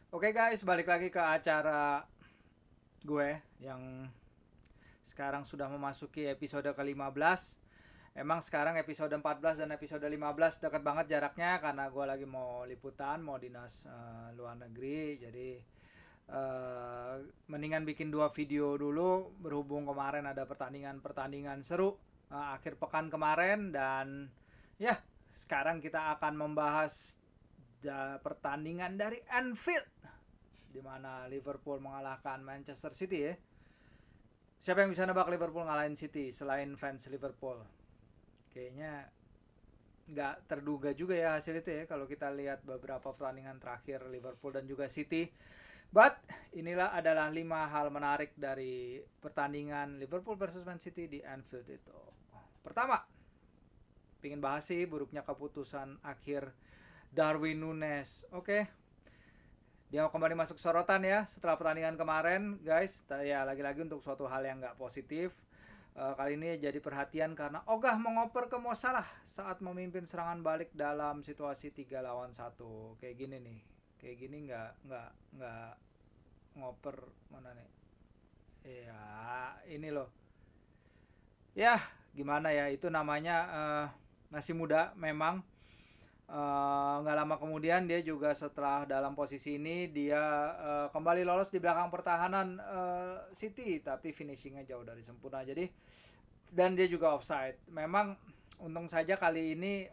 Oke guys, balik lagi ke acara gue yang sekarang sudah memasuki episode ke-15. Emang sekarang episode 14 dan episode 15 dekat banget jaraknya karena gue lagi mau liputan, mau dinas luar negeri. Jadi uh, mendingan bikin 2 video dulu berhubung kemarin ada pertandingan-pertandingan seru akhir pekan kemarin. Dan ya, sekarang kita akan membahas pertandingan dari Anfield di mana Liverpool mengalahkan Manchester City ya. Siapa yang bisa nebak Liverpool ngalahin City selain fans Liverpool? Kayaknya nggak terduga juga ya hasil itu ya kalau kita lihat beberapa pertandingan terakhir Liverpool dan juga City. But inilah adalah 5 hal menarik dari pertandingan Liverpool versus Man City di Anfield itu. Pertama, pingin bahas sih buruknya keputusan akhir Darwin Nunes. Oke, dia kembali masuk sorotan ya setelah pertandingan kemarin guys. Ya lagi-lagi untuk suatu hal yang nggak positif. Kali ini jadi perhatian karena ogah mengoper ke Mo Salah saat memimpin serangan balik dalam situasi 3 lawan 1 kayak gini nih. Kayak gini nggak ngoper mana nih. Ya ini loh. Ya gimana ya, itu namanya masih muda memang. Nggak lama kemudian dia juga setelah dalam posisi ini dia kembali lolos di belakang pertahanan City, tapi finishingnya jauh dari sempurna. Jadi dan dia juga offside. Memang untung saja kali ini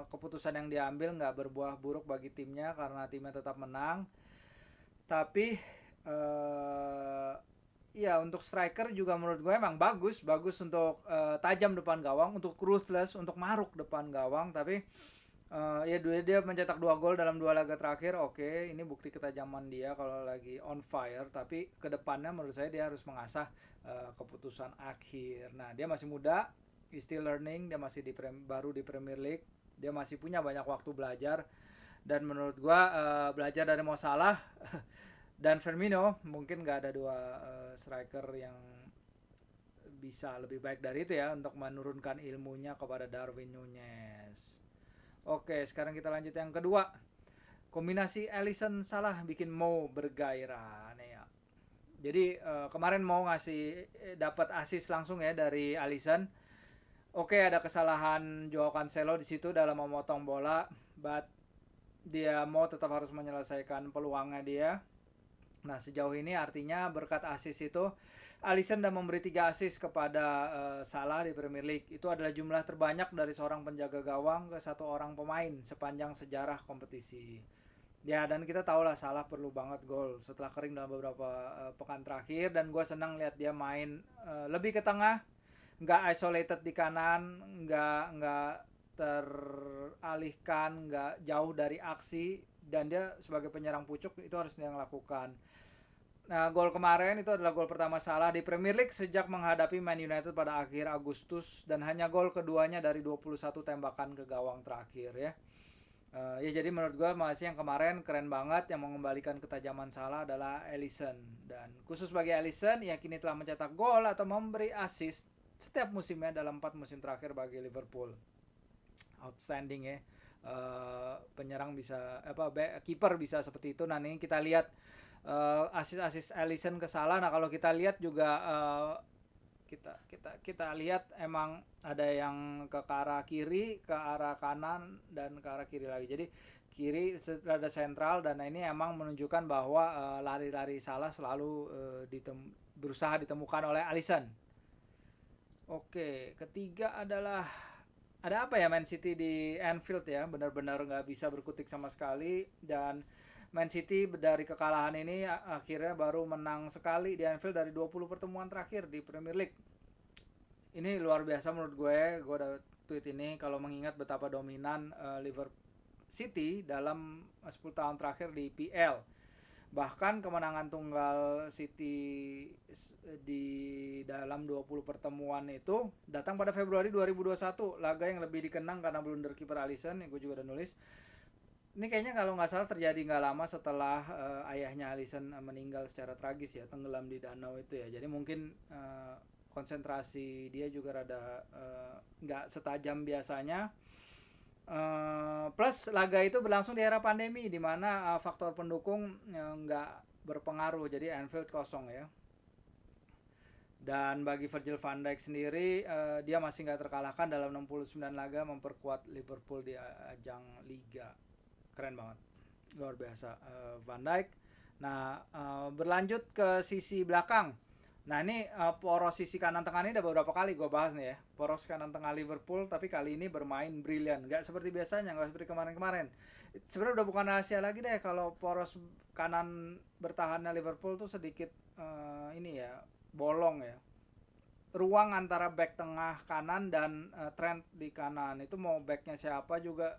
keputusan yang diambil nggak berbuah buruk bagi timnya karena timnya tetap menang. Tapi ya untuk striker juga menurut gue emang bagus untuk tajam depan gawang, untuk ruthless, untuk maruk depan gawang. Tapi ya dia mencetak 2 gol dalam 2 laga terakhir. Oke, ini bukti ketajaman dia kalau lagi on fire. Tapi kedepannya menurut saya dia harus mengasah keputusan akhir. Nah, dia masih muda, he's still learning. Dia masih baru di Premier League. Dia masih punya banyak waktu belajar. Dan menurut gua belajar dari Mo Salah dan Firmino, mungkin nggak ada dua striker yang bisa lebih baik dari itu ya untuk menurunkan ilmunya kepada Darwin Nunez. Oke, sekarang kita lanjut yang kedua. Kombinasi Alisson Salah bikin Mo bergairah nih ya. Jadi kemarin Mo ngasih dapat assist langsung ya dari Alisson. Oke, ada kesalahan Joao Cancelo di situ dalam memotong bola, but dia Mo tetap harus menyelesaikan peluangnya dia. Nah, sejauh ini artinya berkat assist itu Alisson sudah memberi 3 assist kepada Salah di Premier League. Itu adalah jumlah terbanyak dari seorang penjaga gawang ke satu orang pemain sepanjang sejarah kompetisi. Ya, dan kita tahu lah Salah perlu banget gol setelah kering dalam beberapa pekan terakhir. Dan gue senang lihat dia main lebih ke tengah, nggak isolated di kanan, nggak teralihkan, nggak jauh dari aksi. Dan dia sebagai penyerang pucuk itu harus dia lakukan. Nah, gol kemarin itu adalah gol pertama Salah di Premier League sejak menghadapi Man United pada akhir Agustus, dan hanya gol keduanya dari 21 tembakan ke gawang terakhir ya. Ya jadi menurut gue masih yang kemarin keren banget, yang mengembalikan ketajaman Salah adalah Alisson. Dan khusus bagi Alisson, yang kini telah mencetak gol atau memberi assist setiap musimnya dalam 4 musim terakhir bagi Liverpool. Outstanding ya. Penyerang bisa kiper bisa seperti itu. Nah, ini kita lihat asis Alisson ke Salah. Nah, kalau kita lihat juga kita lihat emang ada yang ke arah kiri, ke arah kanan, dan ke arah kiri lagi. Jadi kiri ada sentral, dan ini emang menunjukkan bahwa lari-lari Salah selalu berusaha ditemukan oleh Alisson. Oke, ketiga adalah ada apa ya, Man City di Anfield ya, benar-benar nggak bisa berkutik sama sekali. Dan Man City dari kekalahan ini akhirnya baru menang sekali di Anfield dari 20 pertemuan terakhir di Premier League. Ini luar biasa menurut gue udah tweet ini kalau mengingat betapa dominan Liverpool City dalam 10 tahun terakhir di PL. Bahkan kemenangan tunggal City di dalam 20 pertemuan itu datang pada Februari 2021, laga yang lebih dikenang karena blunder kiper Alisson, yang gue juga udah nulis. Ini kayaknya kalau nggak salah terjadi nggak lama setelah ayahnya Alisson meninggal secara tragis ya, tenggelam di danau itu ya. Jadi mungkin konsentrasi dia juga rada nggak setajam biasanya. Plus laga itu berlangsung di era pandemi di mana faktor pendukung nggak berpengaruh, jadi Anfield kosong ya. Dan bagi Virgil van Dijk sendiri, dia masih nggak terkalahkan dalam 69 laga, memperkuat Liverpool di ajang Liga. Keren banget, luar biasa Van Dijk. Nah, berlanjut ke sisi belakang. Nah, ini poros sisi kanan tengah ini udah beberapa kali gue bahas nih ya. Poros kanan tengah Liverpool, tapi kali ini bermain brilian. Nggak seperti biasanya, nggak seperti kemarin-kemarin. Sebenarnya udah bukan rahasia lagi deh kalau poros kanan bertahannya Liverpool tuh sedikit ini ya, bolong ya. Ruang antara back tengah kanan dan Trent di kanan itu mau backnya siapa juga,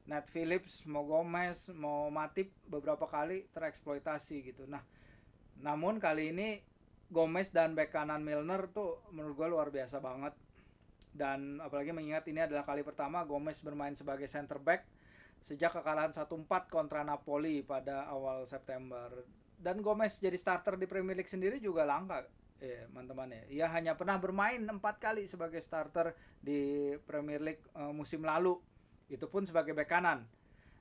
Nat Phillips, mau Gomez, mau Matip, beberapa kali tereksploitasi gitu. Nah, namun kali ini Gomez dan back kanan Milner tuh menurut gue luar biasa banget. Dan apalagi mengingat ini adalah kali pertama Gomez bermain sebagai center back sejak kekalahan 1-4 kontra Napoli pada awal September. Dan Gomez jadi starter di Premier League sendiri juga langka teman-teman ya. Ia hanya pernah bermain 4 kali sebagai starter di Premier League musim lalu. Itu pun sebagai bek kanan.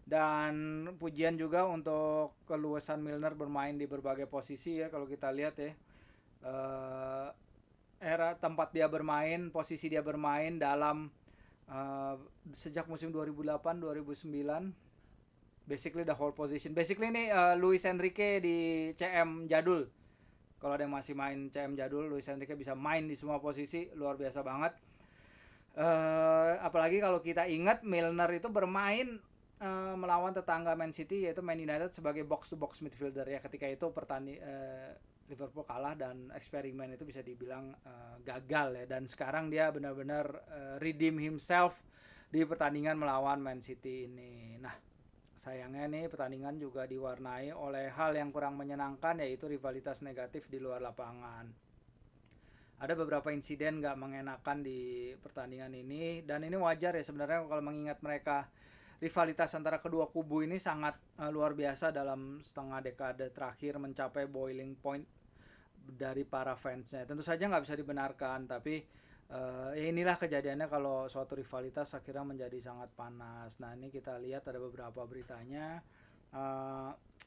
Dan pujian juga untuk keluasan Milner bermain di berbagai posisi ya, kalau kita lihat ya. Era tempat dia bermain, posisi dia bermain dalam sejak musim 2008-2009, basically the whole position. Basically ini Luis Enrique di CM jadul. Kalau ada yang masih main CM jadul, Luis Enrique bisa main di semua posisi, luar biasa banget. Apalagi kalau kita ingat Milner itu bermain melawan tetangga Man City yaitu Man United sebagai box to box midfielder ya. Ketika itu Liverpool kalah dan eksperimen itu bisa dibilang gagal ya. Dan sekarang dia benar-benar redeem himself di pertandingan melawan Man City ini. Nah, sayangnya nih pertandingan juga diwarnai oleh hal yang kurang menyenangkan, yaitu rivalitas negatif di luar lapangan. Ada beberapa insiden gak mengenakan di pertandingan ini, dan ini wajar ya sebenarnya kalau mengingat mereka. Rivalitas antara kedua kubu ini sangat luar biasa dalam setengah dekade terakhir, mencapai boiling point dari para fansnya. Tentu saja gak bisa dibenarkan, tapi ya inilah kejadiannya kalau suatu rivalitas akhirnya menjadi sangat panas. Nah, ini kita lihat ada beberapa beritanya.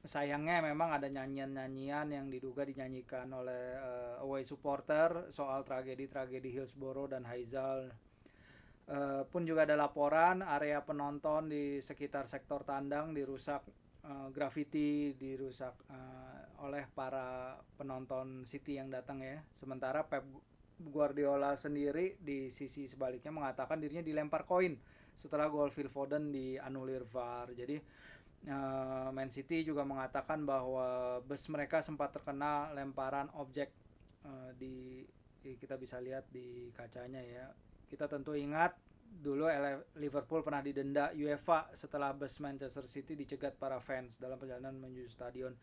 Sayangnya memang ada nyanyian-nyanyian yang diduga dinyanyikan oleh away supporter soal tragedi Hillsborough dan Heysel. Pun juga ada laporan area penonton di sekitar sektor tandang dirusak, graffiti dirusak oleh para penonton City yang datang ya. Sementara Pep Guardiola sendiri di sisi sebaliknya mengatakan dirinya dilempar koin setelah gol Phil Foden dianulir VAR. Jadi Man City juga mengatakan bahwa bus mereka sempat terkena lemparan objek kita bisa lihat di kacanya ya. Kita tentu ingat dulu Liverpool pernah didenda UEFA setelah bus Manchester City dicegat para fans dalam perjalanan menuju stadion.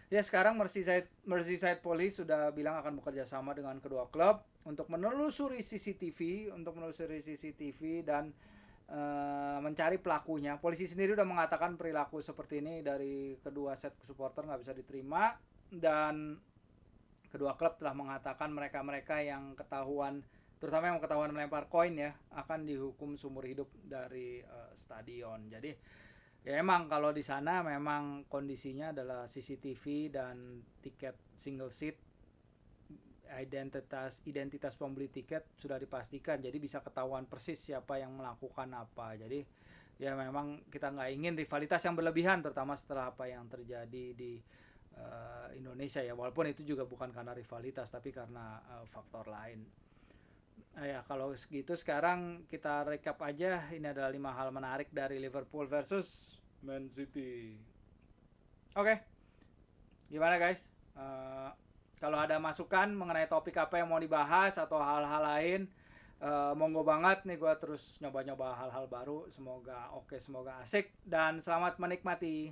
Ya, sekarang Merseyside Police sudah bilang akan bekerja sama dengan kedua klub untuk menelusuri CCTV dan mencari pelakunya. Polisi sendiri sudah mengatakan perilaku seperti ini dari kedua set supporter nggak bisa diterima, dan kedua klub telah mengatakan mereka yang ketahuan, terutama yang ketahuan melempar koin ya, akan dihukum seumur hidup dari stadion. Jadi ya emang kalau di sana memang kondisinya adalah CCTV dan tiket single seat, identitas pembeli tiket sudah dipastikan, jadi bisa ketahuan persis siapa yang melakukan apa. Jadi ya memang kita nggak ingin rivalitas yang berlebihan, terutama setelah apa yang terjadi di Indonesia ya, walaupun itu juga bukan karena rivalitas tapi karena faktor lain. Ya kalau segitu sekarang kita recap aja. Ini adalah 5 hal menarik dari Liverpool versus Man City. Oke. Gimana guys? Kalau ada masukan mengenai topik apa yang mau dibahas atau hal-hal lain, monggo banget nih, gue terus nyoba-nyoba hal-hal baru. Semoga oke, semoga asik, dan selamat menikmati.